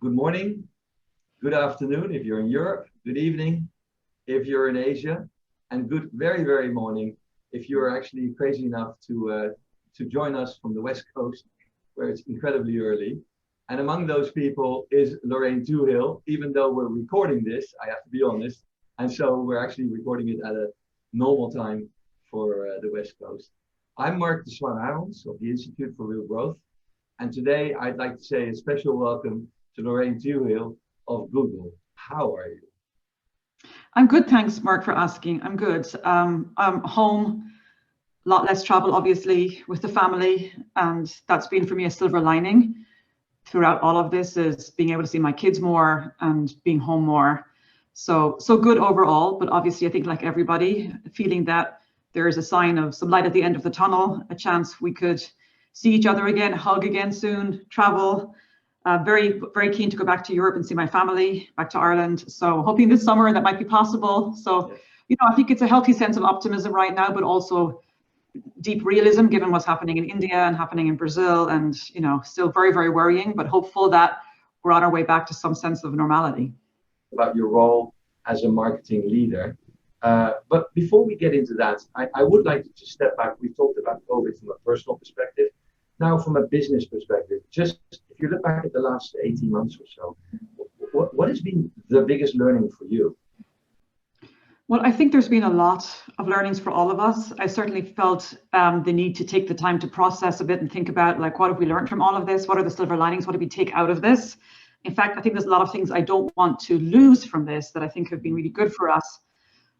good morning, good afternoon if you're in Europe, good evening if you're in Asia, and good very, very morning if you're actually crazy enough to join us from the West Coast, where it's incredibly early. And among those people is Lorraine Twohill, even though we're recording this, I have to be honest. And so we're actually recording it at a normal time for the West Coast. I'm Marc Lorraine of the Institute for Real Growth. And today I'd like to say a special welcome to Lorraine Twohill of Google. How are you? I'm good, thanks, Mark, for asking. I'm good. I'm home, a lot less travel, obviously, with the family, and that's been for me a silver lining throughout all of this, is being able to see my kids more and being home more. So good overall, but obviously I think, like everybody, feeling that there is a sign of some light at the end of the tunnel, a chance we could see each other again, hug again soon, travel. Very, very keen to go back to Europe and see my family, back to Ireland. So hoping this summer that might be possible. So, I think it's a healthy sense of optimism right now, but also deep realism given what's happening in India and happening in Brazil, and, still very, very worrying, but hopeful that we're on our way back to some sense of normality. About your role as a marketing leader. But before we get into that, I would like to just step back. We've talked about COVID from a personal perspective. Now, from a business perspective, just if you look back at the last 18 months or so, what has been the biggest learning for you? Well, I think there's been a lot of learnings for all of us. I certainly felt the need to take the time to process a bit and think about, like, what have we learned from all of this? What are the silver linings? What did we take out of this? In fact, I think there's a lot of things I don't want to lose from this that I think have been really good for us.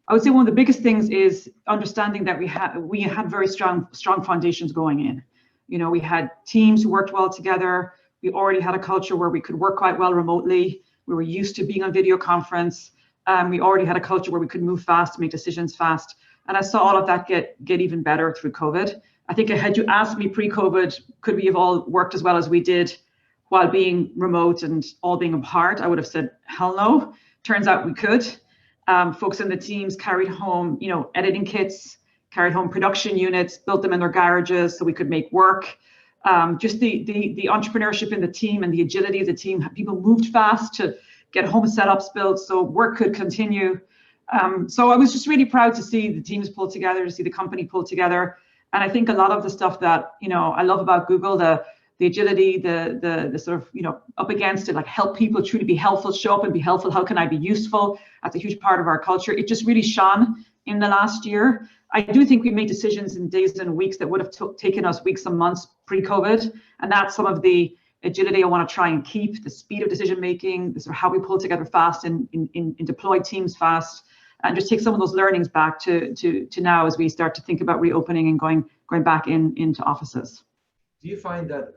I would say one of the biggest things is understanding that we had very strong foundations going in. We had teams who worked well together. We already had a culture where we could work quite well remotely. We were used to being on video conference. We already had a culture where we could move fast, make decisions fast. And I saw all of that get even better through COVID. I think had you asked me pre-COVID, could we have all worked as well as we did while being remote and all being apart, I would have said, hell no. Turns out we could. Folks in the teams carried home, editing kits, carried home production units, built them in their garages so we could make work. Just the entrepreneurship in the team and the agility of the team. People moved fast to get home setups built so work could continue. So I was just really proud to see the teams pull together, to see the company pull together. And I think a lot of the stuff that, I love about Google, the agility, the sort of, up against it, like help people truly be helpful, show up and be helpful. How can I be useful? That's a huge part of our culture. It just really shone in the last year. I do think we made decisions in days and weeks that would have taken us weeks and months pre-COVID. And that's some of the agility I want to try and keep, the speed of decision making, sort of how we pull together fast and deploy teams fast, and just take some of those learnings back to now as we start to think about reopening and going back into offices. Do you find that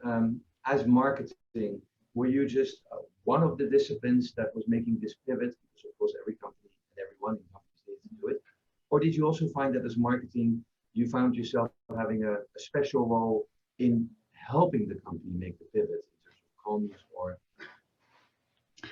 as marketing, were you just one of the disciplines that was making this pivot? Because of course every company and everyone in companies needs to do it. Or did you also find that as marketing, you found yourself having a special role in helping the company make the pivot in terms of comms or?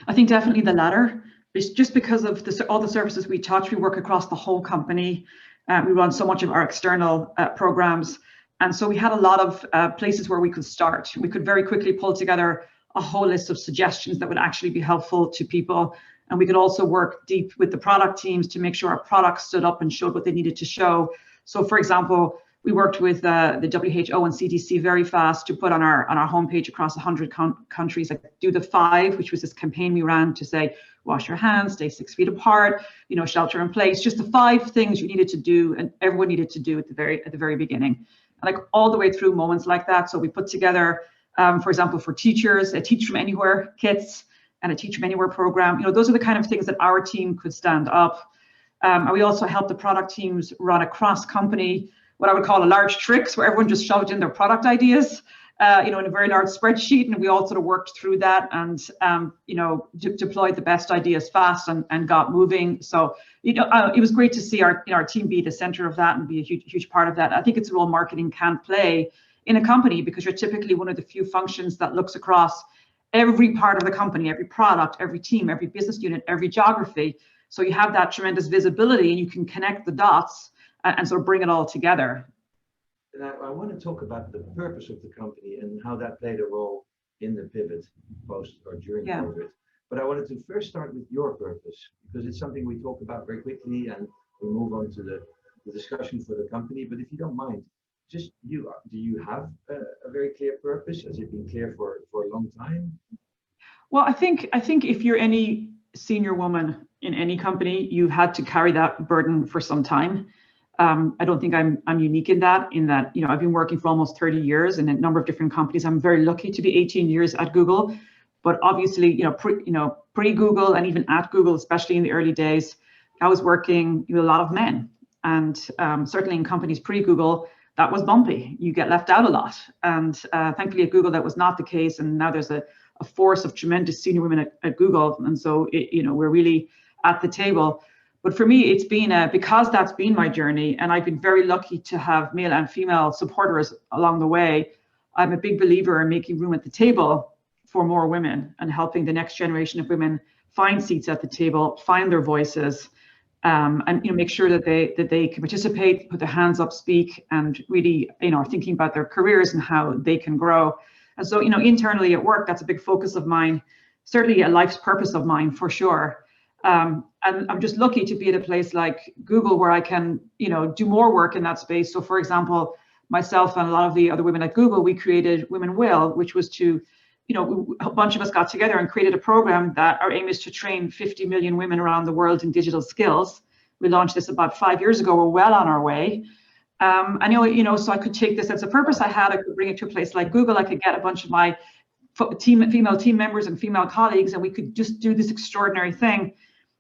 I think definitely the latter. It's just because of all the services we touch, we work across the whole company. We run so much of our external programs. And so we had a lot of places where we could start. We could very quickly pull together a whole list of suggestions that would actually be helpful to people. And we could also work deep with the product teams to make sure our products stood up and showed what they needed to show. So, for example, we worked with the WHO and CDC very fast to put on our homepage across 100 countries, like Do the 5, which was this campaign we ran to say, wash your hands, stay 6 feet apart, shelter in place, just the 5 things you needed to do and everyone needed to do at the very beginning. And like all the way through moments like that. So we put together, for example, for teachers, a Teach From Anywhere kits and a Teach From Anywhere program. Those are the kind of things that our team could stand up. And we also helped the product teams run a cross-company, what I would call a large tricks, where everyone just shoved in their product ideas, in a very large spreadsheet, and we all sort of worked through that and, deployed the best ideas fast and got moving. So, it was great to see our team be the center of that and be a huge part of that. I think it's a role marketing can play in a company because you're typically one of the few functions that looks across every part of the company, every product, every team, every business unit, every geography. So you have that tremendous visibility and you can connect the dots and sort of bring it all together. And I want to talk about the purpose of the company and how that played a role in the pivot post or during Yeah. COVID. But I wanted to first start with your purpose, because it's something we talk about very quickly and we move on to the discussion for the company. But if you don't mind, just do you have a very clear purpose? Has it been clear for a long time? Well, I think if you're any senior woman in any company, you've had to carry that burden for some time. I don't think I'm unique in that, I've been working for almost 30 years in a number of different companies. I'm very lucky to be 18 years at Google, but obviously, pre-Google and even at Google, especially in the early days, I was working with a lot of men, and certainly in companies pre-Google, that was bumpy. You get left out a lot, and thankfully at Google that was not the case, and now there's a force of tremendous senior women at Google, and so we're really at the table. But for me, it's been because that's been my journey, and I've been very lucky to have male and female supporters along the way. I'm a big believer in making room at the table for more women and helping the next generation of women find seats at the table, find their voices, and make sure that they can participate, put their hands up, speak, and really are thinking about their careers and how they can grow. And so internally at work, that's a big focus of mine, certainly a life's purpose of mine for sure. And I'm just lucky to be at a place like Google where I can, do more work in that space. So for example, myself and a lot of the other women at Google, we created Women Will, which was to, a bunch of us got together and created a program that our aim is to train 50 million women around the world in digital skills. We launched this about 5 years ago. We're well on our way. So I could take this sense of purpose I had, I could bring it to a place like Google. I could get a bunch of my female team members and female colleagues, and we could just do this extraordinary thing.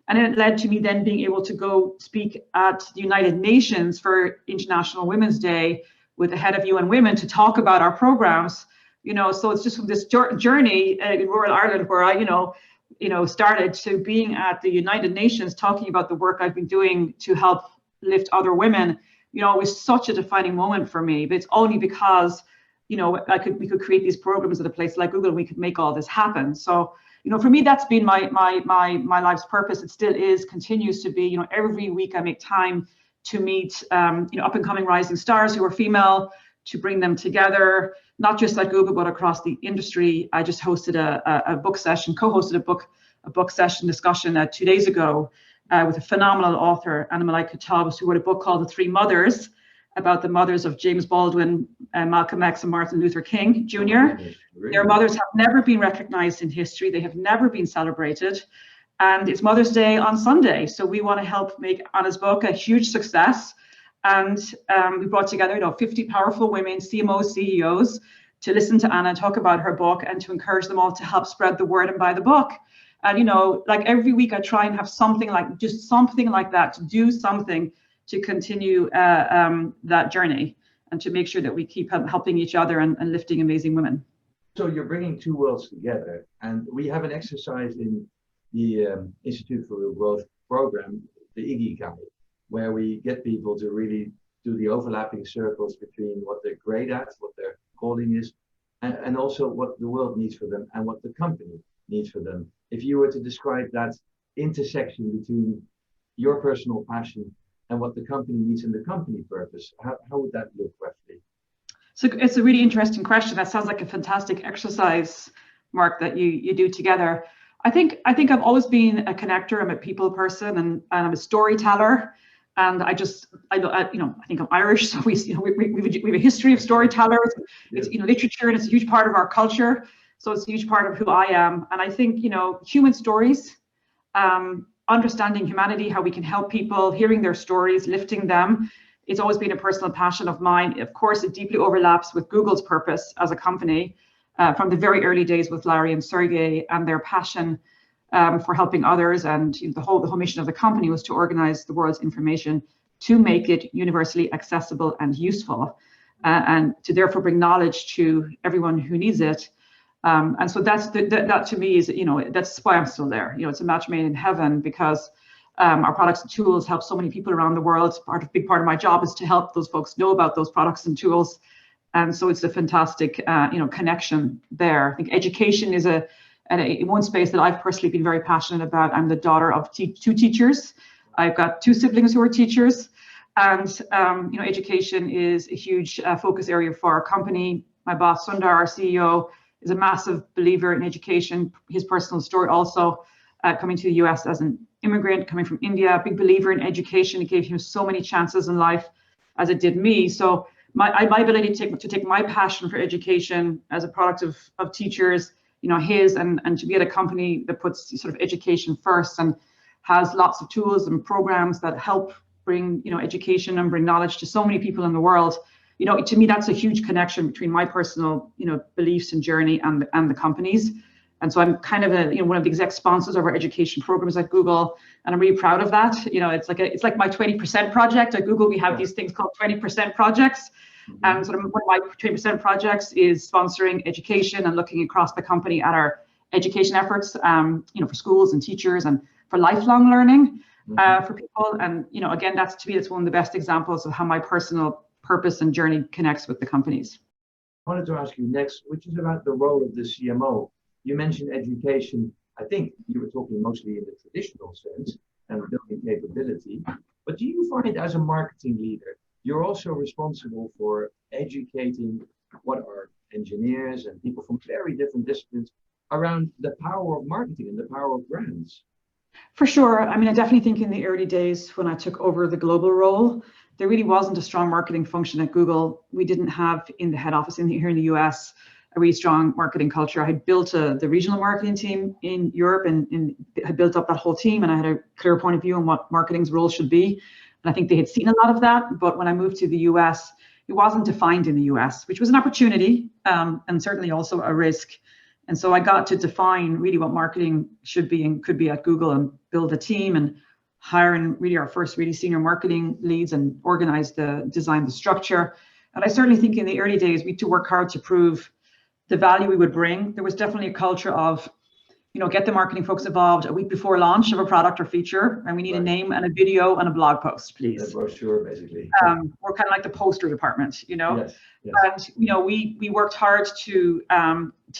And it led to me then being able to go speak at the United Nations for International Women's Day with the head of UN Women to talk about our programs. So it's just from this journey in rural Ireland where I, started, to being at the United Nations talking about the work I've been doing to help lift other women. It was such a defining moment for me. But it's only because, we could create these programs at a place like Google, and we could make all this happen. So, for me, that's been my life's purpose. It still is, continues to be. Every week I make time to meet, up and coming rising stars who are female, to bring them together, not just at Google, but across the industry. I just hosted a book session, co-hosted a book session discussion 2 days ago with a phenomenal author, Anna Malaika Taubes, who wrote a book called The Three Mothers, about the mothers of James Baldwin, Malcolm X, and Martin Luther King Jr. Really? Their mothers have never been recognized in history. They have never been celebrated. And it's Mother's Day on Sunday. So we want to help make Anna's book a huge success. And we brought together 50 powerful women, CMOs, CEOs, to listen to Anna talk about her book and to encourage them all to help spread the word and buy the book. And, like every week I try and have something like that, to do something to continue that journey and to make sure that we keep helping each other and lifting amazing women. So you're bringing two worlds together, and we have an exercise in the Institute for Real Growth program, the Ikigai, where we get people to really do the overlapping circles between what they're great at, what their calling is, and also what the world needs for them and what the company needs for them. If you were to describe that intersection between your personal passion and what the company needs and the company purpose, how would that look roughly? So it's a really interesting question. That sounds like a fantastic exercise, Mark, that you do together. I think I've always been a connector. I'm a people person, and I'm a storyteller. And I think I'm Irish, so we have a history of storytellers. It's literature, and it's a huge part of our culture. So it's a huge part of who I am. And I think human stories, understanding humanity, how we can help people, hearing their stories, lifting them. It's always been a personal passion of mine. Of course, it deeply overlaps with Google's purpose as a company from the very early days with Larry and Sergey and their passion for helping others. And the whole mission of the company was to organize the world's information to make it universally accessible and useful, and to therefore bring knowledge to everyone who needs it. And so that to me is, that's why I'm still there. It's a match made in heaven, because our products and tools help so many people around the world. A big part of my job is to help those folks know about those products and tools. And so it's a fantastic, connection there. I think education is one space that I've personally been very passionate about. I'm the daughter of two teachers. I've got two siblings who are teachers, and education is a huge focus area for our company. My boss, Sundar, our CEO, is a massive believer in education. His personal story also, coming to the US as an immigrant, coming from India, big believer in education. It gave him so many chances in life, as it did me. So my ability to take my passion for education as a product of teachers, his, and to be at a company that puts sort of education first and has lots of tools and programs that help bring, education and bring knowledge to so many people in the world. To me, that's a huge connection between my personal, beliefs and journey and the company's. And so I'm kind of one of the exec sponsors of our education programs at Google, and I'm really proud of that. It's like my 20% project at Google. We have these things called 20% projects. And sort of one of my 20% projects is sponsoring education and looking across the company at our education efforts, for schools and teachers and for lifelong learning for people. And, again, that's one of the best examples of how my personal purpose and journey connects with the companies. I wanted to ask you next, which is about the role of the CMO. You mentioned education. I think you were talking mostly in the traditional sense and building capability. But do you find as a marketing leader, you're also responsible for educating what are engineers and people from very different disciplines around the power of marketing and the power of brands? For sure. I mean, I definitely think in the early days when I took over the global role, there really wasn't a strong marketing function at Google. We didn't have in the head office here in the US a really strong marketing culture. I had built the regional marketing team in Europe and had built up that whole team, and I had a clear point of view on what marketing's role should be. And I think they had seen a lot of that. But when I moved to the US, it wasn't defined in the US, which was an opportunity and certainly also a risk. And so I got to define really what marketing should be and could be at Google, and build a team and hire really our first really senior marketing leads and design the structure. And I certainly think in the early days, we had to work hard to prove the value we would bring. There was definitely a culture of, get the marketing folks involved a week before launch of a product or feature, and we need a name and a video and a blog post, please. A brochure, basically. We're kind of like the poster department, Yes, yes. And we worked hard to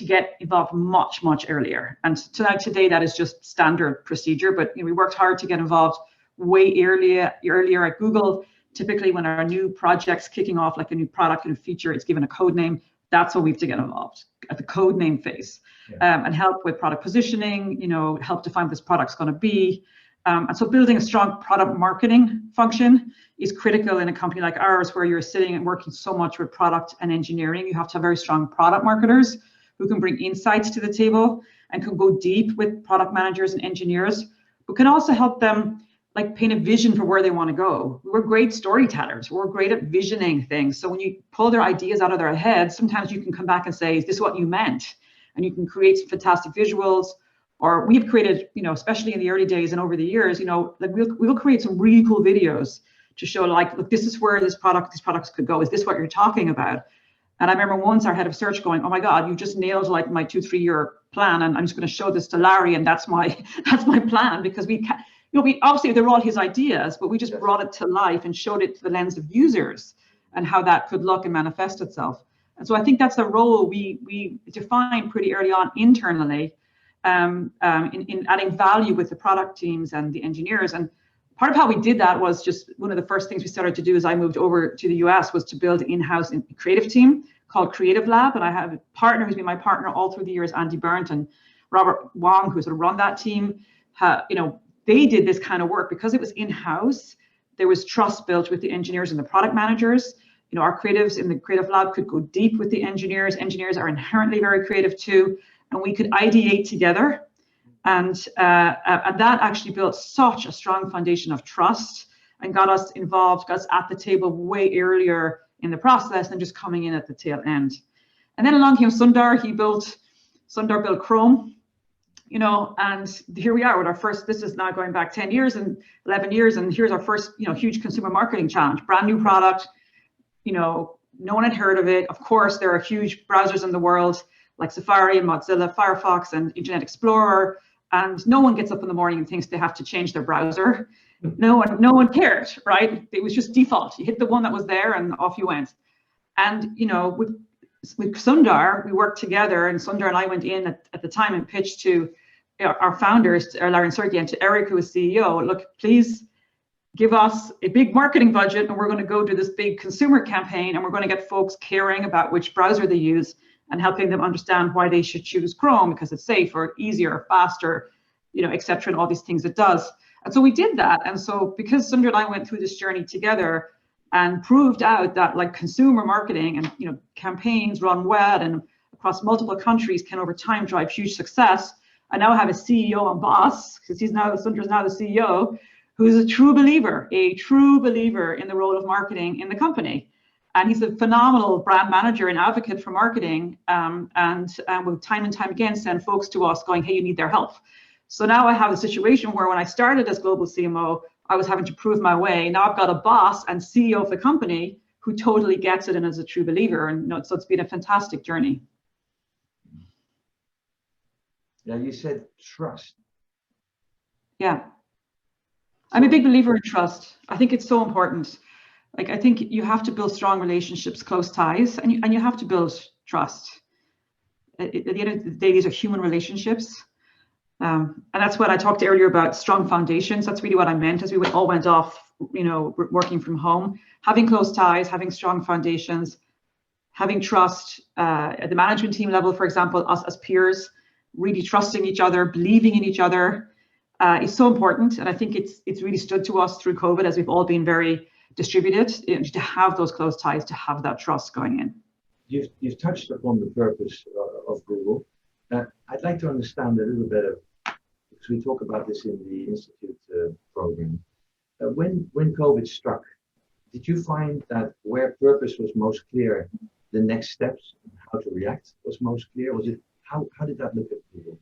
get involved much earlier. And today that is just standard procedure. But we worked hard to get involved way earlier at Google. Typically, when our new project's kicking off, like a new product and a feature, it's given a code name. That's what we have to get involved at the code name phase, and help with product positioning, help define what this product's going to be. And so building a strong product marketing function is critical in a company like ours, where you're sitting and working so much with product and engineering. You have to have very strong product marketers who can bring insights to the table and can go deep with product managers and engineers, but can also help them paint a vision for where they want to go. We're great storytellers. We're great at visioning things. So when you pull their ideas out of their heads, sometimes you can come back and say, is this what you meant? And you can create some fantastic visuals. Or we've created, especially in the early days and over the years, we'll create some really cool videos to show look, this is where these products could go. Is this what you're talking about? And I remember once our head of search going, oh my God, you just nailed my 2-3 year plan. And I'm just going to show this to Larry. And that's my plan, because we obviously they're all his ideas, but we just brought it to life and showed it to the lens of users and how that could look and manifest itself. And so I think that's a role we defined pretty early on internally, in adding value with the product teams and the engineers. And part of how we did that was just one of the first things we started to do as I moved over to the US was to build an in-house creative team called Creative Lab. And I have a partner who's been my partner all through the years, Andy Burnt and Robert Wong, who sort of run that team. They did this kind of work because it was in-house. There was trust built with the engineers and the product managers. Our creatives in the Creative Lab could go deep with the engineers. Engineers are inherently very creative too, and we could ideate together. And that actually built such a strong foundation of trust and got us involved, got us at the table way earlier in the process than just coming in at the tail end. And then along came Sundar. Sundar built Chrome. And here we are with our first, this is now going back 10 years and 11 years. And here's our first, huge consumer marketing challenge, brand new product. No one had heard of it. Of course, there are huge browsers in the world like Safari and Mozilla, Firefox and Internet Explorer. And no one gets up in the morning and thinks they have to change their browser. No one cared, right? It was just default. You hit the one that was there and off you went. And, with Sundar, we worked together, and Sundar and I went in at the time and pitched to our founders, Larry and Sergey, and to Eric, who was CEO, look, please give us a big marketing budget, and we're going to go do this big consumer campaign, and we're going to get folks caring about which browser they use and helping them understand why they should choose Chrome because it's safer, easier, faster, et cetera, and all these things it does. And so we did that. And so because Sundar and I went through this journey together and proved out that like consumer marketing and campaigns run well and across multiple countries can over time drive huge success, I now have a CEO and boss, because Sundar's now the CEO, who's a true believer in the role of marketing in the company. And he's a phenomenal brand manager and advocate for marketing, and will time and time again send folks to us going, hey, you need their help. So now I have a situation where when I started as global CMO, I was having to prove my way. Now I've got a boss and CEO of the company who totally gets it and is a true believer. And so it's been a fantastic journey. Yeah, you said trust. Yeah. I'm a big believer in trust. I think it's so important. Like, I think you have to build strong relationships, close ties, and you have to build trust. At the end of the day, these are human relationships. And that's what I talked earlier about strong foundations. That's really what I meant as we all went off, working from home. Having close ties, having strong foundations, having trust at the management team level, for example, us as peers, really trusting each other, believing in each other is so important. And I think it's really stood to us through COVID as we've all been very distributed, to have those close ties, to have that trust going in. You've touched upon the purpose of Google. I'd like to understand a little bit because we talk about this in the Institute program. When COVID struck, did you find that where purpose was most clear, the next steps, how to react was most clear? Was it how did that look at Google?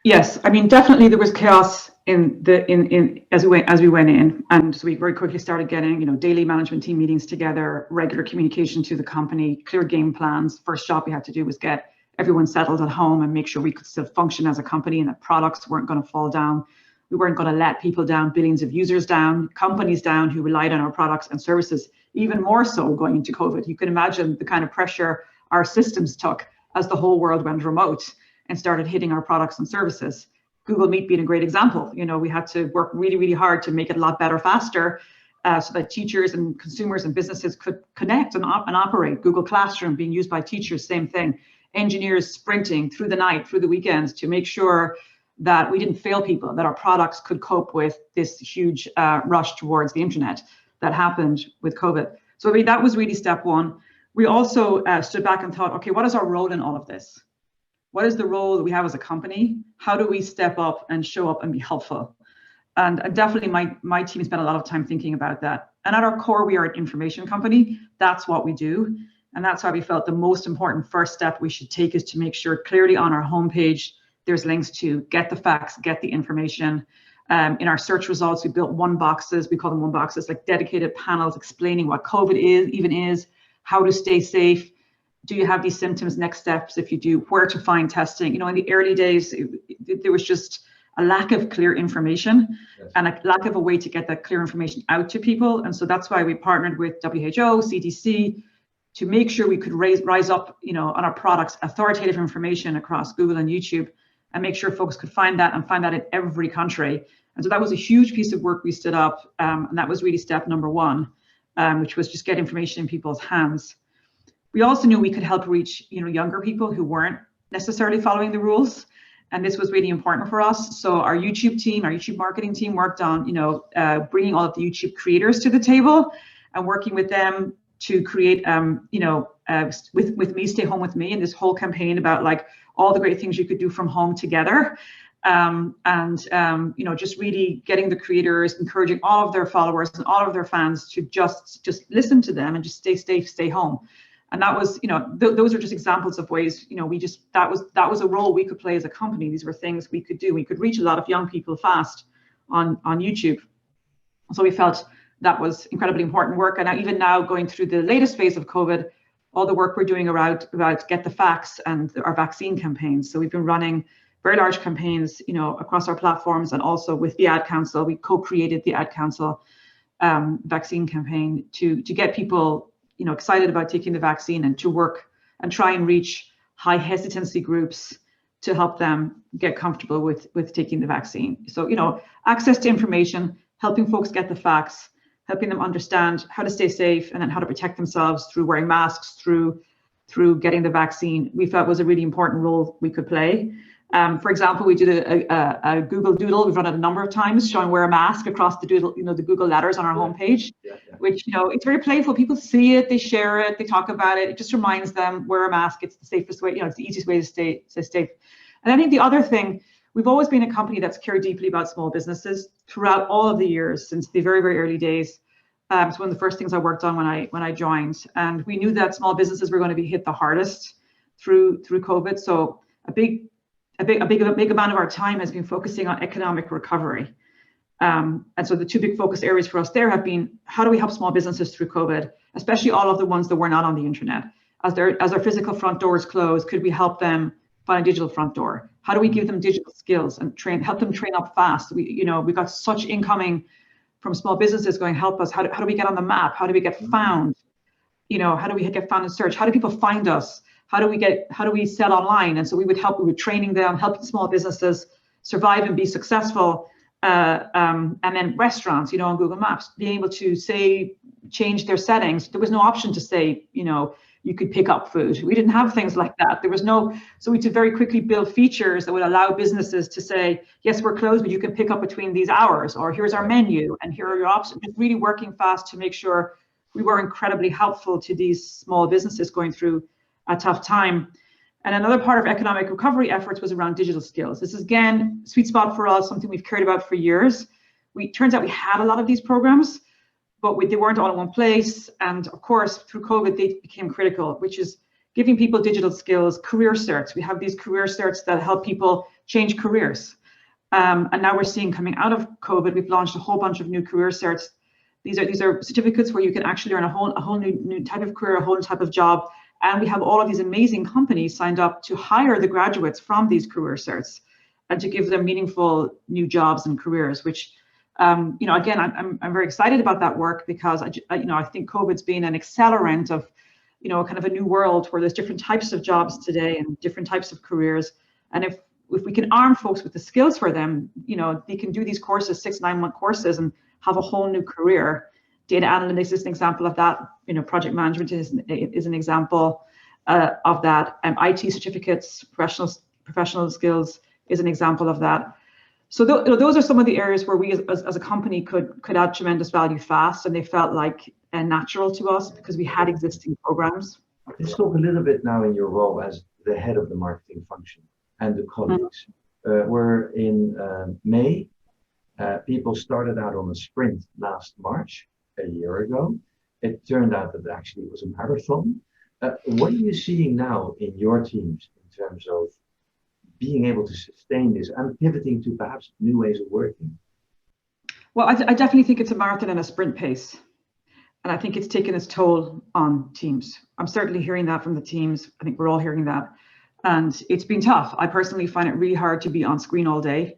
Yes, I mean, definitely there was chaos as we went in, and so we very quickly started getting daily management team meetings together, regular communication to the company, clear game plans. First job we had to do was get everyone settled at home and make sure we could still function as a company and that products weren't going to fall down. We weren't going to let people down, billions of users down, companies down who relied on our products and services, even more so going into COVID. You can imagine the kind of pressure our systems took as the whole world went remote and started hitting our products and services. Google Meet being a great example. We had to work really, really hard to make it a lot better, faster, so that teachers and consumers and businesses could connect and operate. Google Classroom being used by teachers, same thing. Engineers sprinting through the night, through the weekends to make sure that we didn't fail people, that our products could cope with this huge rush towards the internet that happened with COVID. So I mean, that was really step one. We also stood back and thought, okay, what is our role in all of this? What is the role that we have as a company? How do we step up and show up and be helpful? And definitely my team spent a lot of time thinking about that. And at our core, we are an information company. That's what we do. And that's why we felt the most important first step we should take is to make sure clearly on our homepage, there's links to get the facts, get the information. In our search results, we built one boxes, we call them one boxes, like dedicated panels explaining what COVID is, how to stay safe. Do you have these symptoms? Next steps, if you do, where to find testing. In the early days, there was just a lack of clear information. Yes. And a lack of a way to get that clear information out to people. And so that's why we partnered with WHO, CDC, to make sure we could rise up, on our products, authoritative information across Google and YouTube, and make sure folks could find that in every country. And so that was a huge piece of work we stood up, and that was really step number one, which was just get information in people's hands. We also knew we could help reach, younger people who weren't necessarily following the rules, and this was really important for us. So our YouTube marketing team worked on, bringing all of the YouTube creators to the table and working with them to create, with me, Stay Home With Me, and this whole campaign about like all the great things you could do from home together. Just really getting the creators, encouraging all of their followers and all of their fans to just listen to them and just stay safe, stay home. And that was, those are just examples of ways, that was a role we could play as a company. These were things we could do. We could reach a lot of young people fast on YouTube. So we felt that was incredibly important work. And even now going through the latest phase of COVID, all the work we're doing about get the facts and our vaccine campaigns. So we've been running very large campaigns, across our platforms, and also with the Ad Council. We co-created the Ad Council vaccine campaign to get people, excited about taking the vaccine, and to work and try and reach high hesitancy groups to help them get comfortable with taking the vaccine. So, access to information, helping folks get the facts, helping them understand how to stay safe and then how to protect themselves through wearing masks, through through getting the vaccine, we felt was a really important role we could play. For example, we did a Google Doodle. We've run it a number of times, showing wear a mask across the Doodle, the Google letters on our homepage, which, it's very playful. People see it, they share it, they talk about it. It just reminds them, wear a mask. It's the safest way, it's the easiest way to stay safe. And I think the other thing, we've always been a company that's cared deeply about small businesses throughout all of the years since the very, very early days. It's one of the first things I worked on when I joined, and we knew that small businesses were going to be hit the hardest through COVID. So a big amount of our time has been focusing on economic recovery. And so the two big focus areas for us there have been, how do we help small businesses through COVID, especially all of the ones that were not on the internet? As their physical front doors closed, could we help them find a digital front door? How do we give them digital skills and help them train up fast? We got such incoming from small businesses going, help us. How do we get on the map? How do we get found? How do we get found in search? How do people find us? How do we sell online? And so we would training them, helping small businesses survive and be successful. And then restaurants, on Google Maps, being able to change their settings. There was no option to say, you could pick up food. We didn't have things like that. So we had to very quickly build features that would allow businesses to say, yes, we're closed, but you can pick up between these hours, or here's our menu, and here are your options. Just really working fast to make sure we were incredibly helpful to these small businesses going through a tough time. And another part of economic recovery efforts was around digital skills. This is, again, sweet spot for us, something we've cared about for years. Turns out we had a lot of these programs, but they weren't all in one place. And of course, through COVID, they became critical, which is giving people digital skills, career certs. We have these career certs that help people change careers. And now we're seeing, coming out of COVID, we've launched a whole bunch of new career certs. These are certificates where you can actually earn a whole new type of career, a whole new type of job. And we have all of these amazing companies signed up to hire the graduates from these career certs and to give them meaningful new jobs and careers, which, again, I'm very excited about that work, because I think COVID's been an accelerant of, kind of a new world where there's different types of jobs today and different types of careers. And if we can arm folks with the skills for them, they can do these courses, 6-9 month courses, and have a whole new career. Data analytics is an example of that. Project management is an example of that. IT certificates, professional skills is an example of that. So those are some of the areas where we as a company could add tremendous value fast, and they felt like natural to us because we had existing programs. Let's talk a little bit now in your role as the head of the marketing function and the colleagues. We're in May. People started out on a sprint last March, a year ago. It turned out that actually it was a marathon. What are you seeing now in your teams in terms of being able to sustain this and pivoting to perhaps new ways of working? Well, I definitely think it's a marathon and a sprint pace. And I think it's taken its toll on teams. I'm certainly hearing that from the teams. I think we're all hearing that. And it's been tough. I personally find it really hard to be on screen all day.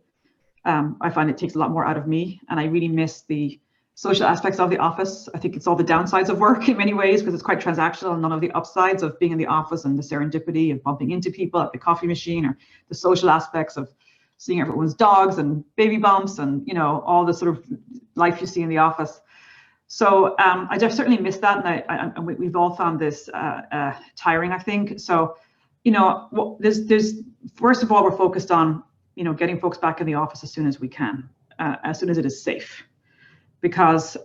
I find it takes a lot more out of me, and I really miss the social aspects of the office. I think it's all the downsides of work in many ways, because it's quite transactional, and none of the upsides of being in the office and the serendipity of bumping into people at the coffee machine, or the social aspects of seeing everyone's dogs and baby bumps and all the sort of life you see in the office. So I just certainly miss that, and we've all found this tiring, I think. So there's first of all, we're focused on getting folks back in the office as soon as we can, as soon as it is safe. Because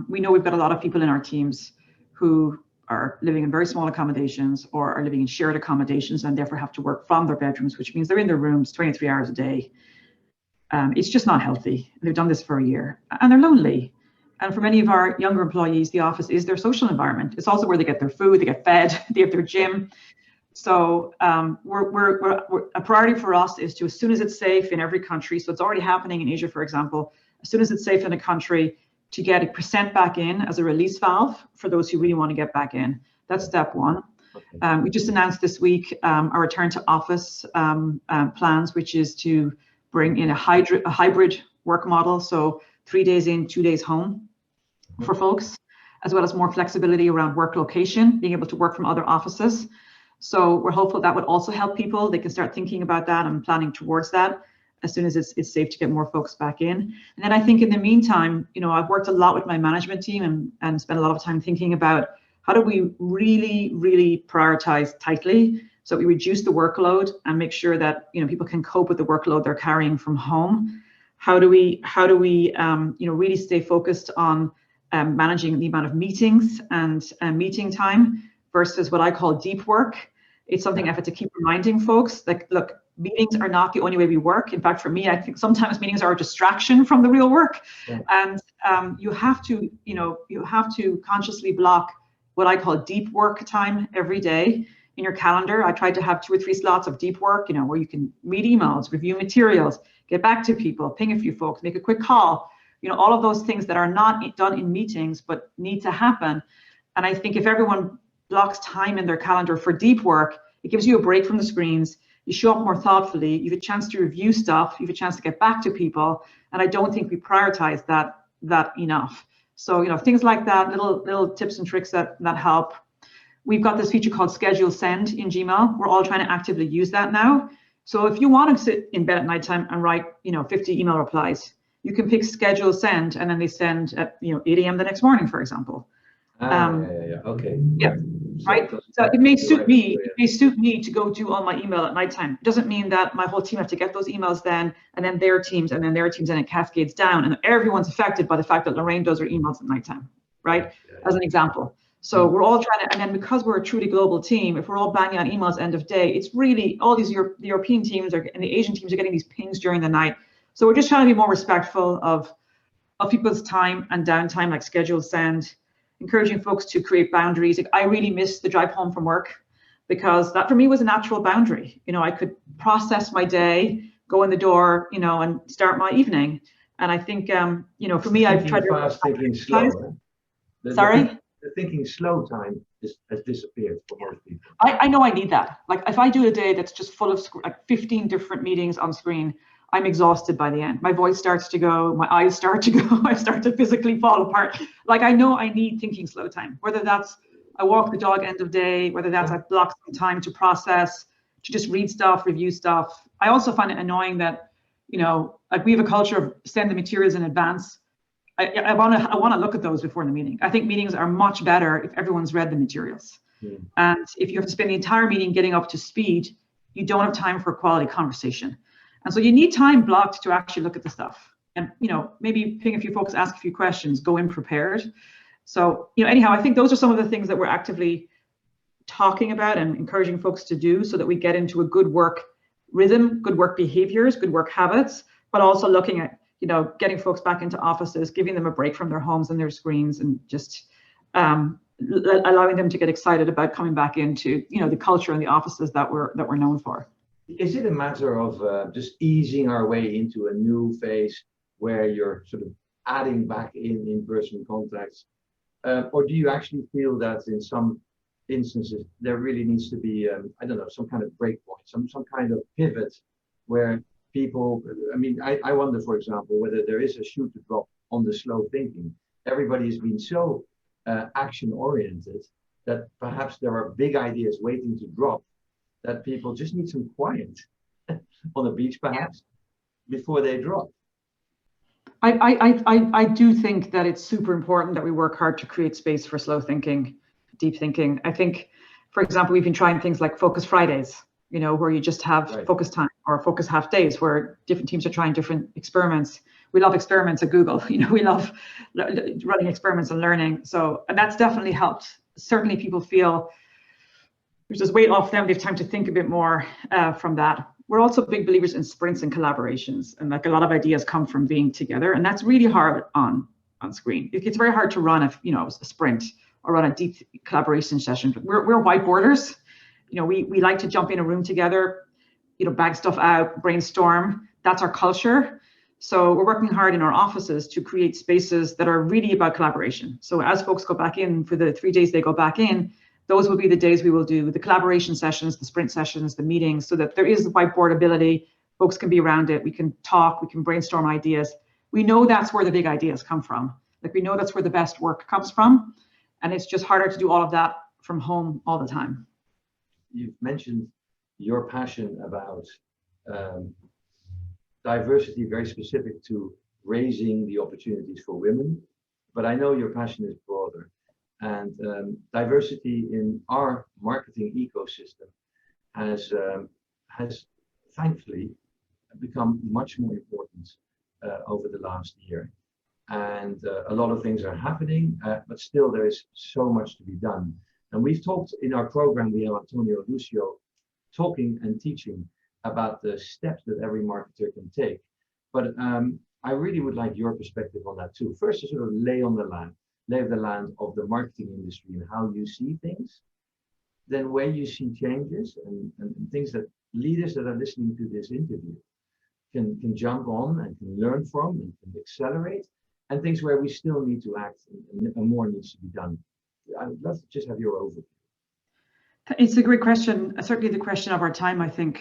we know we've got a lot of people in our teams who are living in very small accommodations or are living in shared accommodations and therefore have to work from their bedrooms, which means they're in their rooms 23 hours a day. It's just not healthy. They've done this for a year and they're lonely. And for many of our younger employees, the office is their social environment. It's also where they get their food, they get fed, they have their gym. So we're a priority for us is to, as soon as it's safe in every country, so it's already happening in Asia, for example, as soon as it's safe in a country, to get a % back in as a release valve for those who really want to get back in. That's step one. Okay. We just announced this week our return to office plans, which is to bring in a hybrid work model. So 3 days in, 2 days home for folks, as well as more flexibility around work location, being able to work from other offices. So we're hopeful that would also help people. They can start thinking about that and planning towards that as soon as it's safe to get more folks back in. And then I think in the meantime, I've worked a lot with my management team and spent a lot of time thinking about How do we really, really prioritize tightly so we reduce the workload and make sure that people can cope with the workload they're carrying from home? How do we really stay focused on managing the amount of meetings and meeting time versus what I call deep work? It's something I've had to keep reminding folks, like, look, meetings are not the only way we work. In fact, for me, I think sometimes meetings are a distraction from the real work. Yeah. And you have to consciously block what I call deep work time every day in your calendar. I tried to have 2 or 3 slots of deep work, where you can read emails, review materials, get back to people, ping a few folks, make a quick call, all of those things that are not done in meetings but need to happen. And I think if everyone blocks time in their calendar for deep work, it gives you a break from the screens. You show up more thoughtfully. You have a chance to review stuff. You have a chance to get back to people. And I don't think we prioritize that enough. So, things like that, little tips and tricks that help. We've got this feature called Schedule Send in Gmail. We're all trying to actively use that now. So if you want to sit in bed at nighttime and write, 50 email replies, you can pick Schedule Send, and then they send at 8 a.m. the next morning, for example. Okay. Yeah. Right. So it may suit me. It may suit me to go do all my email at nighttime. It doesn't mean that my whole team have to get those emails then, and then their teams, and it cascades down, and everyone's affected by the fact that Lorraine does her emails at nighttime, right? As an example. So we're all trying to, and then because we're a truly global team, if we're all banging on emails end of day, it's really all these the European teams and the Asian teams are getting these pings during the night. So we're just trying to be more respectful of people's time and downtime, like Schedule Send. Encouraging folks to create boundaries. I really miss the drive home from work, because that for me was a natural boundary. I could process my day, go in the door, and start my evening. And I think, for me, I've tried to fast, thinking slow. Sorry? The thinking slow time has disappeared for most people. I know I need that. Like, if I do a day that's just full of 15 different meetings on screen, I'm exhausted by the end. My voice starts to go, my eyes start to go, I start to physically fall apart. Like, I know I need thinking slow time, whether that's I walk the dog end of day, whether that's I block some time to process, to just read stuff, review stuff. I also find it annoying that, like, we have a culture of send the materials in advance. I want to look at those before the meeting. I think meetings are much better if everyone's read the materials. And if you have to spend the entire meeting getting up to speed, you don't have time for a quality conversation. And so you need time blocked to actually look at the stuff, and maybe ping a few folks, ask a few questions, go in prepared. So anyhow, I think those are some of the things that we're actively talking about and encouraging folks to do, so that we get into a good work rhythm, good work behaviors, good work habits, but also looking at getting folks back into offices, giving them a break from their homes and their screens, and just allowing them to get excited about coming back into the culture and the offices that we're known for. Is it a matter of just easing our way into a new phase where you're sort of adding back in-person contacts? Or do you actually feel that in some instances there really needs to be, some kind of break point, some kind of pivot where people, I wonder, for example, whether there is a shoe to drop on the slow thinking. Everybody's been so action-oriented that perhaps there are big ideas waiting to drop, that people just need some quiet on the beach, perhaps, before they drop. I do think that it's super important that we work hard to create space for slow thinking, deep thinking. I think, for example, we've been trying things like Focus Fridays, where you just have focus time, or focus half days, where different teams are trying different experiments. We love experiments at Google. We love running experiments and learning. And that's definitely helped. Certainly people feel there's this weight off them. They have time to think a bit more from that. We're also big believers in sprints and collaborations, and like a lot of ideas come from being together, and that's really hard on screen. It's very hard to run a sprint or run a deep collaboration session. We're whiteboarders. We like to jump in a room together, bag stuff out, brainstorm. That's our culture. So we're working hard in our offices to create spaces that are really about collaboration. So as folks go back in for the 3 days they go back in, those will be the days we will do the collaboration sessions, the sprint sessions, the meetings, so that there is the whiteboard ability. Folks can be around it. We can talk. We can brainstorm ideas. We know that's where the big ideas come from. Like, we know that's where the best work comes from. And it's just harder to do all of that from home all the time. You've mentioned your passion about diversity, very specific to raising the opportunities for women. But I know your passion is broader. And diversity in our marketing ecosystem has thankfully become much more important over the last year. And a lot of things are happening, but still there is so much to be done. And we've talked in our program, we have Antonio Lucio talking and teaching about the steps that every marketer can take. But I really would like your perspective on that too. First, to sort of lay of the land of the marketing industry and how you see things. Then where you see changes and things that leaders that are listening to this interview can jump on and can learn from and can accelerate, and things where we still need to act and more needs to be done. I would love to just have your overview. It's a great question. Certainly the question of our time, I think,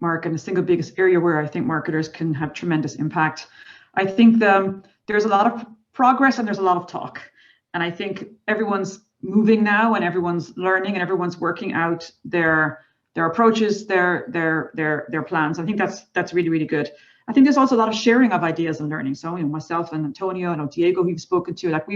Mark, and the single biggest area where I think marketers can have tremendous impact. I think there's a lot of progress and there's a lot of talk. And I think everyone's moving now and everyone's learning and everyone's working out their approaches, their plans. I think that's really, really good. I think there's also a lot of sharing of ideas and learning. So myself and Antonio and Diego, we've spoken to, like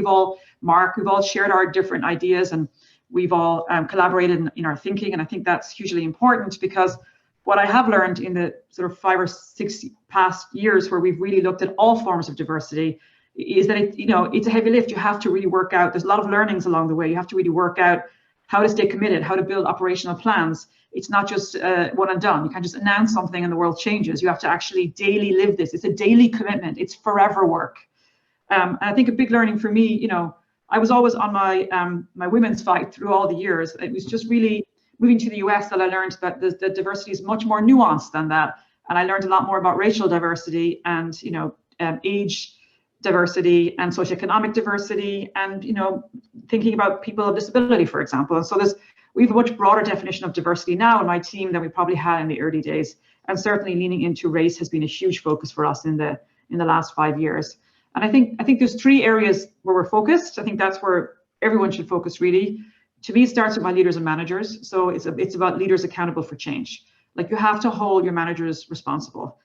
Mark, we've all shared our different ideas and we've all collaborated in our thinking. And I think that's hugely important, because what I have learned in the sort of 5 or 6 past years where we've really looked at all forms of diversity is that it's a heavy lift. You have to really work out. There's a lot of learnings along the way. You have to really work out how to stay committed, how to build operational plans. It's not just one and done. You can't just announce something and the world changes. You have to actually daily live this. It's a daily commitment. It's forever work. And I think a big learning for me, I was always on my women's fight through all the years. It was just really moving to the US that I learned that the diversity is much more nuanced than that. And I learned a lot more about racial diversity and age diversity and socioeconomic diversity and thinking about people with disability, for example. And so we have a much broader definition of diversity now in my team than we probably had in the early days. And certainly leaning into race has been a huge focus for us in the last 5 years. And I think there's 3 areas where we're focused. I think that's where everyone should focus really. To me, it starts with my leaders and managers. So it's about leaders accountable for change. Like, you have to hold your managers responsible.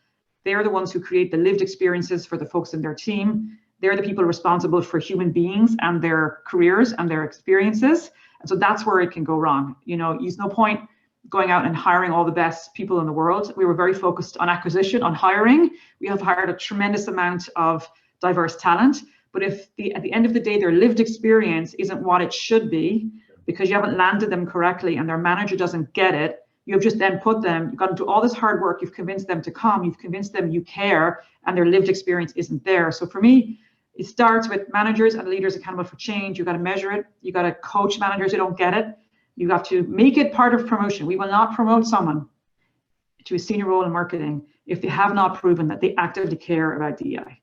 They are the ones who create the lived experiences for the folks in their team. They're the people responsible for human beings and their careers and their experiences. And so that's where it can go wrong. There's no point going out and hiring all the best people in the world. We were very focused on acquisition, on hiring. We have hired a tremendous amount of diverse talent. But if at the end of the day, their lived experience isn't what it should be, because you haven't landed them correctly and their manager doesn't get it, you've just then you've got to do all this hard work, you've convinced them to come, you've convinced them you care, and their lived experience isn't there. So for me, it starts with managers and leaders accountable for change. You've got to measure it. You've got to coach managers who don't get it. You have to make it part of promotion. We will not promote someone to a senior role in marketing if they have not proven that they actively care about DEI.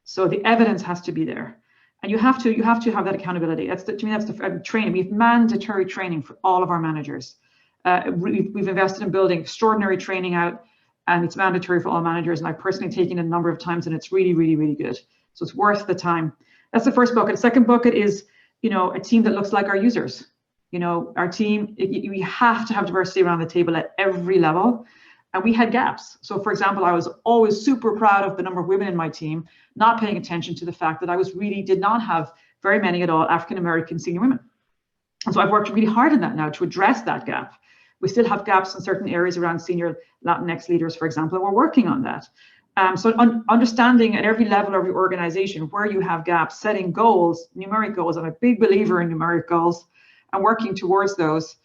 So the evidence has to be there. And you have to have that accountability. To me, that's the training. We have mandatory training for all of our managers. We've invested in building extraordinary training out, and it's mandatory for all managers. And I've personally taken it a number of times, and it's really, really, really good. So it's worth the time. That's the first bucket. Second bucket is, a team that looks like our users. Our team, we have to have diversity around the table at every level. And we had gaps. So for example, I was always super proud of the number of women in my team, not paying attention to the fact that I did not have very many at all African-American senior women. And so I've worked really hard on that now to address that gap. We still have gaps in certain areas around senior Latinx leaders, for example, and we're working on that. So understanding at every level of your organization where you have gaps, setting goals, numeric goals. I'm a big believer in numeric goals and working towards those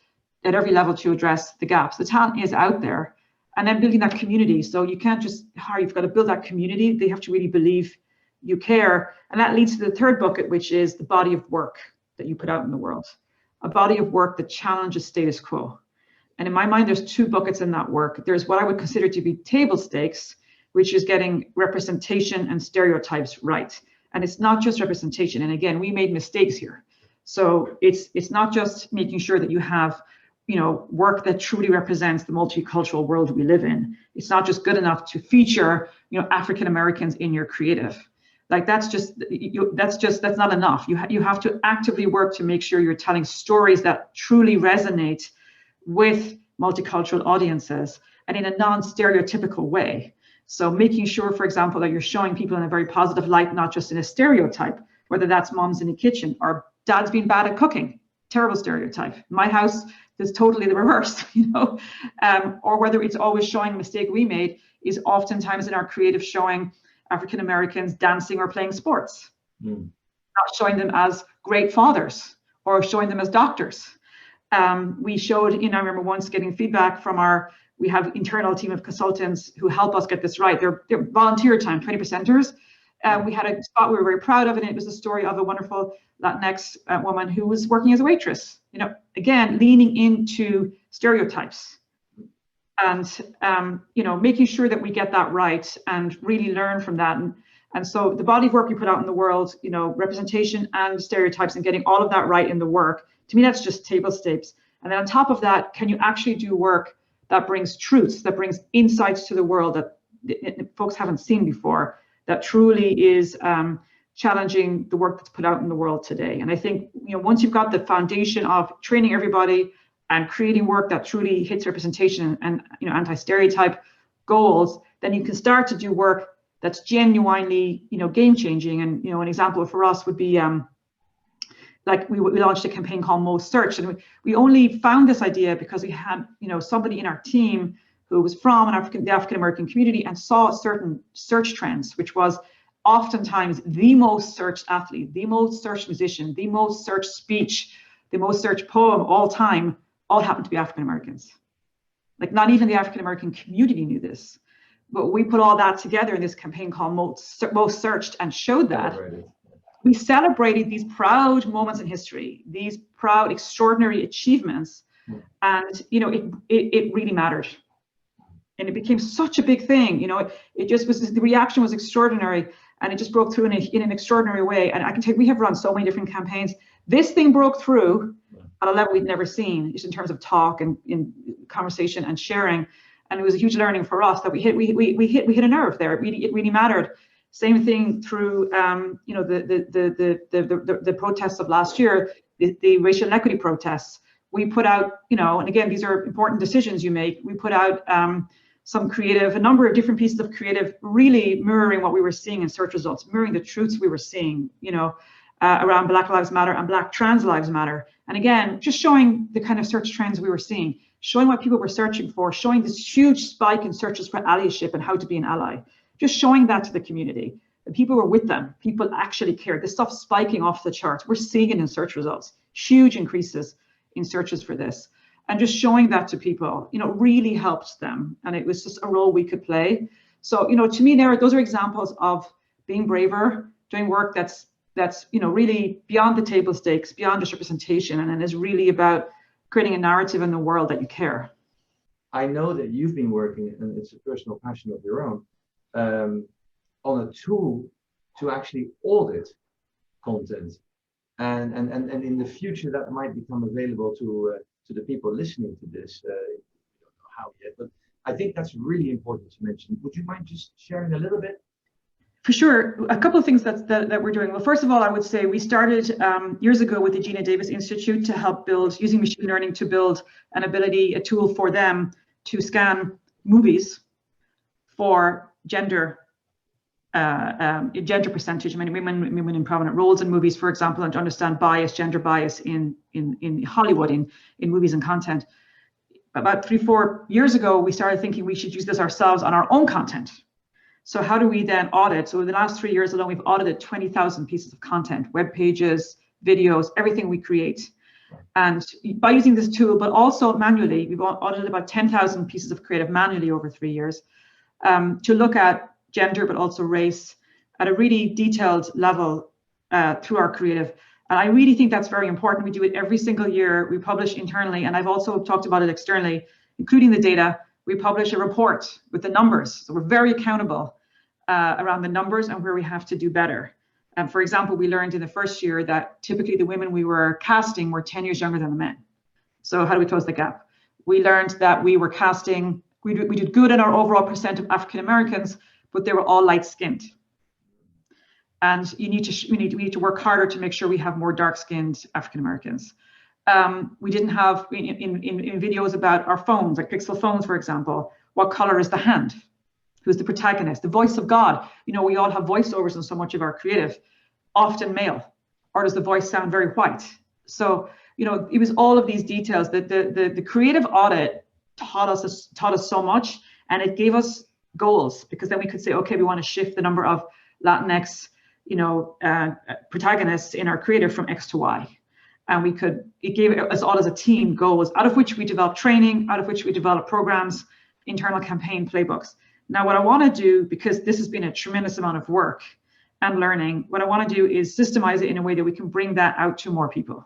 at every level to address the gaps. The talent is out there. And then building that community. So you can't just hire, you've got to build that community. They have to really believe you care. And that leads to the third bucket, which is the body of work that you put out in the world. A body of work that challenges status quo. And in my mind, there's 2 buckets in that work. There's what I would consider to be table stakes, which is getting representation and stereotypes right. And it's not just representation. And again, we made mistakes here. So it's not just making sure that you have work that truly represents the multicultural world we live in. It's not just good enough to feature, African Americans in your creative. Like that's not enough. You have to actively work to make sure you're telling stories that truly resonate with multicultural audiences and in a non-stereotypical way. So making sure, for example, that you're showing people in a very positive light, not just in a stereotype, whether that's moms in the kitchen or dad's been bad at cooking, terrible stereotype. In my house, there's totally the reverse, or whether it's always showing a mistake we made is oftentimes in our creative showing African Americans dancing or playing sports, not showing them as great fathers or showing them as doctors. We showed, I remember once getting feedback from we have internal team of consultants who help us get this right. They're volunteer time, 20%ers. We had a spot we were very proud of, and it was a story of a wonderful Latinx woman who was working as a waitress, again, leaning into stereotypes and, making sure that we get that right and really learn from that. And so the body of work we put out in the world, representation and stereotypes and getting all of that right in the work, to me, that's just table stakes. And then on top of that, can you actually do work that brings truths, that brings insights to the world that folks haven't seen before, that truly is challenging the work that's put out in the world today? And I think, once you've got the foundation of training everybody and creating work that truly hits representation and anti-stereotype goals, then you can start to do work that's genuinely, game changing. And, an example for us would be, we launched a campaign called Most Searched, and we only found this idea because we had, somebody in our team who was from the African American community and saw certain search trends, which was oftentimes the most searched athlete, the most searched musician, the most searched speech, the most searched poem all time, all happened to be African Americans. Like, not even the African American community knew this. But we put all that together in this campaign called Most Searched and showed that. We celebrated these proud moments in history, these proud, extraordinary achievements. And, it really mattered. And it became such a big thing. It just was, the reaction was extraordinary, and it just broke through in an extraordinary way. And I can tell you, we have run so many different campaigns. This thing broke through at a level we'd never seen, just in terms of talk and in conversation and sharing. And it was a huge learning for us that we hit a nerve there. It really mattered. Same thing through the protests of last year, the racial inequity protests. We put out, and again, these are important decisions you make. We put out a number of different pieces of creative, really mirroring what we were seeing in search results, mirroring the truths we were seeing, around Black Lives Matter and Black Trans Lives Matter. And again, just showing the kind of search trends we were seeing, showing what people were searching for, showing this huge spike in searches for allyship and how to be an ally, just showing that to the community. The people were with them. People actually cared. This stuff spiking off the charts. We're seeing it in search results, huge increases in searches for this. And just showing that to people, really helped them. And it was just a role we could play. So, to me, those are examples of being braver, doing work that's really beyond the table stakes, beyond just representation, and is really about creating a narrative in the world that you care. I know that you've been working, and it's a personal passion of your own, on a tool to actually audit content. And in the future, that might become available to the people listening to this. We don't know how yet, but I think that's really important to mention. Would you mind just sharing a little bit? For sure. A couple of things that we're doing. Well, first of all, I would say we started years ago with the Gina Davis Institute to help build, using machine learning to build a tool for them to scan movies for gender percentage, women in prominent roles in movies, for example, and to understand gender bias in Hollywood, in movies and content. About 3-4 years ago, we started thinking we should use this ourselves on our own content. So how do we then audit? So in the last 3 years alone, we've audited 20,000 pieces of content, web pages, videos, everything we create. And by using this tool, but also manually, we've audited about 10,000 pieces of creative manually over 3 years to look at gender, but also race at a really detailed level through our creative. And I really think that's very important. We do it every single year. We publish internally, and I've also talked about it externally, including the data. We publish a report with the numbers. So we're very accountable around the numbers and where we have to do better. And for example, we learned in the first year that typically the women we were casting were 10 years younger than the men. So how do we close the gap? We learned that we were casting, we did good in our overall percent of African Americans, but they were all light skinned. And we need to work harder to make sure we have more dark skinned African Americans. We didn't have in videos about our phones, like Pixel phones, for example, what color is the hand? Who's the protagonist? The voice of God. We all have voiceovers in so much of our creative, often male or does the voice sound very white? So, it was all of these details that the creative audit taught us so much, and it gave us goals, because then we could say, okay, we want to shift the number of Latinx, protagonists in our creative from X to Y. And it gave us all as a team goals, out of which we developed training, out of which we developed programs, internal campaign playbooks. Now, what I want to do, because this has been a tremendous amount of work and learning, what I want to do is systemize it in a way that we can bring that out to more people.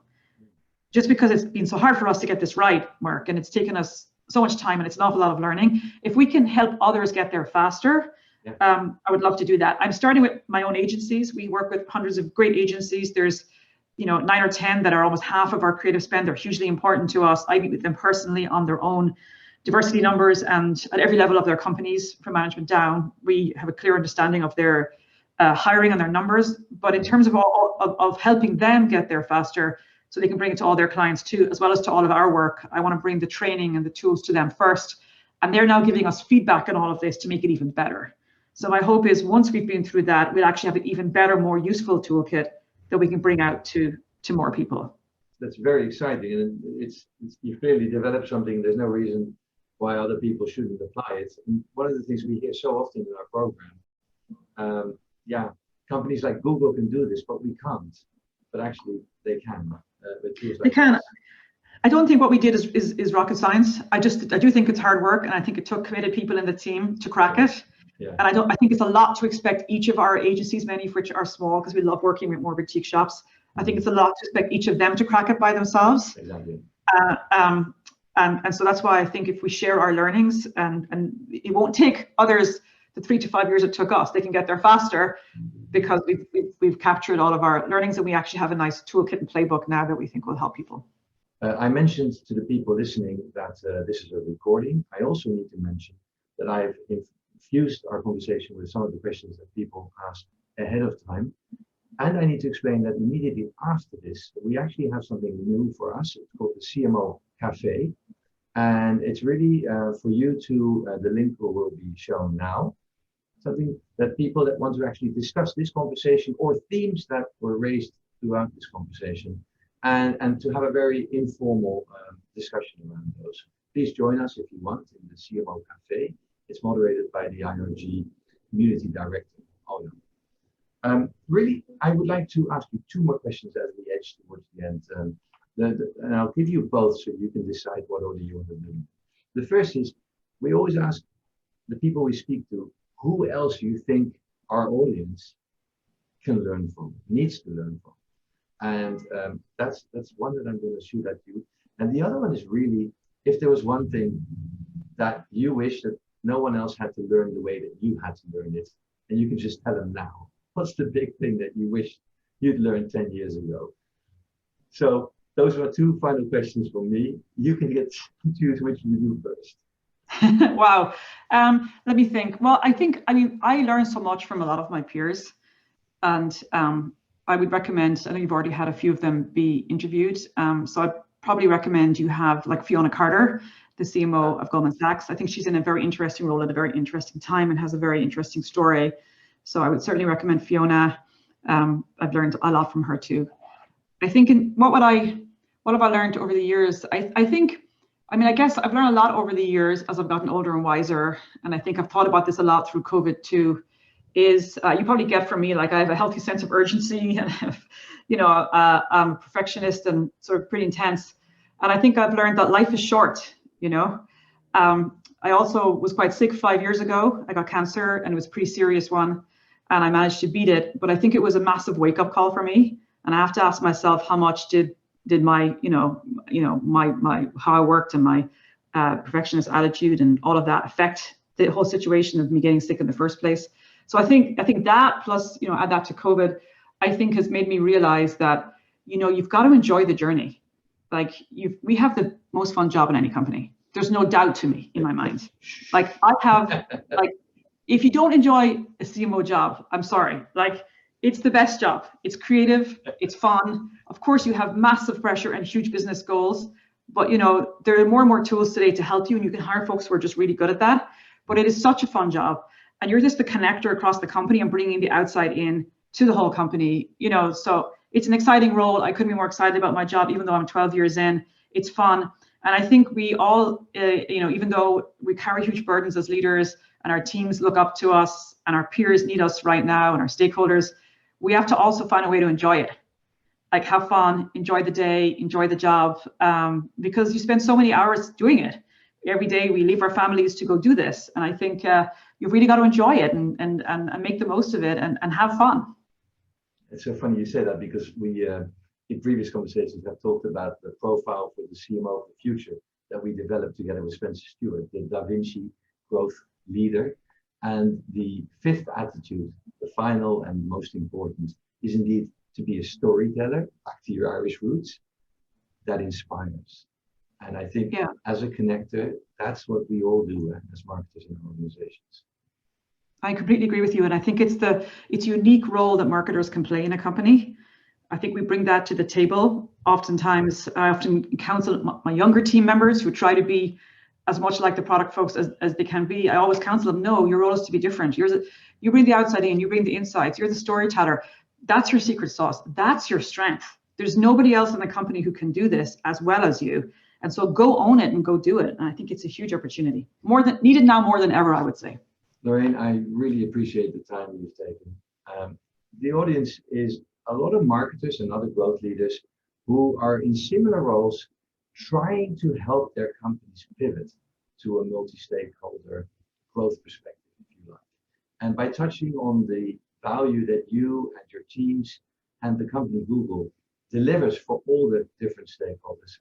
Just because it's been so hard for us to get this right, Marc, and it's taken us so much time and it's an awful lot of learning, if we can help others get there faster, yeah. I would love to do that. I'm starting with my own agencies. We work with hundreds of great agencies. There's 9 or 10 that are almost half of our creative spend. They're hugely important to us. I meet with them personally on their own diversity numbers, and at every level of their companies, from management down, we have a clear understanding of their hiring and their numbers. But in terms of helping them get there faster, so they can bring it to all their clients too, as well as to all of our work, I want to bring the training and the tools to them first. And they're now giving us feedback on all of this to make it even better. So my hope is, once we've been through that, we'll actually have an even better, more useful toolkit that we can bring out to more people. That's very exciting, and it's you clearly developed something. There's no reason why other people shouldn't apply it. And one of the things we hear so often in our program, companies like Google can do this, but we can't. But actually, they can. They can. I don't think what we did is rocket science. I do think it's hard work, and I think it took committed people in the team to crack it. Yeah. And I think it's a lot to expect each of our agencies, many of which are small, because we love working with more boutique shops. I think it's a lot to expect each of them to crack it by themselves. Exactly. And so that's why I think if we share our learnings, and it won't take others the 3 to 5 years it took us, they can get there faster, because we've captured all of our learnings, and we actually have a nice toolkit and playbook now that we think will help people. I mentioned to the people listening that this is a recording. I also need to mention that I've infused our conversation with some of the questions that people asked ahead of time. And I need to explain that immediately after this, we actually have something new for us. It's called the CMO Cafe. And it's really for you to, the link will be shown now, something that people that want to actually discuss this conversation or themes that were raised throughout this conversation, and to have a very informal discussion around those. Please join us if you want in the CMO Cafe. It's moderated by the IRG Community Director, Olga. Really, I would like to ask you 2 more questions as we edge towards the end. And I'll give you both so you can decide what order you want to do. The first is, we always ask the people we speak to, who else you think our audience can learn from, needs to learn from. And that's one that I'm going to shoot at you. And the other one is really, if there was one thing that you wish that no one else had to learn the way that you had to learn it, and you can just tell them now. What's the big thing that you wish you'd learned 10 years ago? So those are 2 final questions from me. You can choose which you do first. Wow. Let me think. Well, I learned so much from a lot of my peers, and I would recommend, I know you've already had a few of them be interviewed. So I'd probably recommend you have like Fiona Carter, the CMO of Goldman Sachs. I think she's in a very interesting role at a very interesting time and has a very interesting story. So I would certainly recommend Fiona. I've learned a lot from her too. I think what have I learned over the years? I guess I've learned a lot over the years as I've gotten older and wiser. And I think I've thought about this a lot through COVID too, is you probably get from me, like I have a healthy sense of urgency, and I'm a perfectionist and sort of pretty intense. And I think I've learned that life is short, I also was quite sick 5 years ago. I got cancer, and it was a pretty serious one, and I managed to beat it. But I think it was a massive wake-up call for me. And I have to ask myself, how much did my, my how I worked and my perfectionist attitude and all of that affect the whole situation of me getting sick in the first place? So I think that, plus, add that to COVID, I think has made me realize that, you've got to enjoy the journey. Like we have the most fun job in any company. There's no doubt to me in my mind. Like I have, if you don't enjoy a CMO job, I'm sorry. Like it's the best job. It's creative. It's fun. Of course, you have massive pressure and huge business goals, but there are more and more tools today to help you, and you can hire folks who are just really good at that. But it is such a fun job, and you're just the connector across the company and bringing the outside in to the whole company. So it's an exciting role. I couldn't be more excited about my job, even though I'm 12 years in. It's fun. And I think we all, even though we carry huge burdens as leaders and our teams look up to us and our peers need us right now and our stakeholders, we have to also find a way to enjoy it. Like have fun, enjoy the day, enjoy the job, because you spend so many hours doing it. Every day we leave our families to go do this. And I think you've really got to enjoy it and make the most of it and have fun. It's so funny you say that, because we, in previous conversations, have talked about the profile for the CMO of the future that we developed together with Spencer Stewart, the Da Vinci growth leader. And the fifth attitude, the final and most important, is indeed to be a storyteller, back to your Irish roots, that inspires. And I think as a connector, that's what we all do as marketers in organizations. I completely agree with you. And I think it's a unique role that marketers can play in a company. I think we bring that to the table. Oftentimes, I often counsel my younger team members who try to be as much like the product folks as they can be. I always counsel them, no, your role is to be different. You bring the outside in, you bring the insights, you're the storyteller. That's your secret sauce. That's your strength. There's nobody else in the company who can do this as well as you. And so go own it and go do it. And I think it's a huge opportunity, needed now more than ever, I would say. Lorraine, I really appreciate the time you've taken. The audience is a lot of marketers and other growth leaders who are in similar roles, trying to help their companies pivot to a multi-stakeholder growth perspective, if you like. And by touching on the value that you and your teams and the company Google delivers for all the different stakeholders,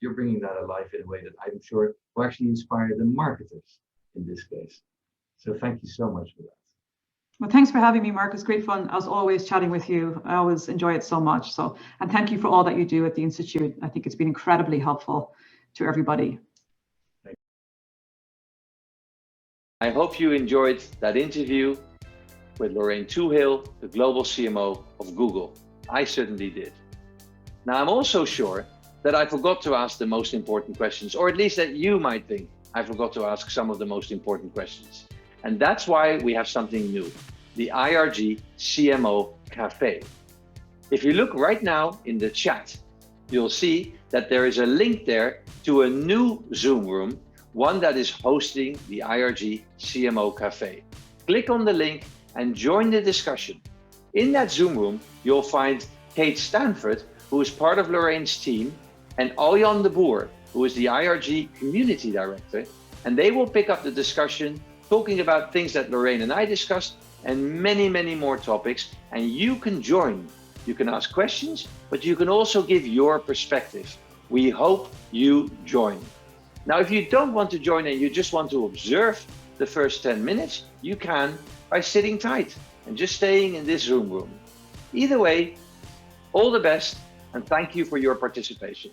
you're bringing that alive in a way that I'm sure will actually inspire the marketers in this case. So thank you so much for that. Well, thanks for having me, Marc. It's great fun, as always, chatting with you. I always enjoy it so much. And thank you for all that you do at the Institute. I think it's been incredibly helpful to everybody. I hope you enjoyed that interview with Lorraine Twohill, the global CMO of Google. I certainly did. Now, I'm also sure that I forgot to ask the most important questions, or at least that you might think I forgot to ask some of the most important questions. And that's why we have something new, the IRG CMO Cafe. If you look right now in the chat, you'll see that there is a link there to a new Zoom room, one that is hosting the IRG CMO Cafe. Click on the link and join the discussion. In that Zoom room, you'll find Kate Stanford, who is part of Lorraine's team, and Aljan de Boer, who is the IRG Community Director, and they will pick up the discussion talking about things that Lorraine and I discussed and many, many more topics, and you can join. You can ask questions, but you can also give your perspective. We hope you join. Now, if you don't want to join and you just want to observe the first 10 minutes, you can by sitting tight and just staying in this Zoom room. Either way, all the best, and thank you for your participation.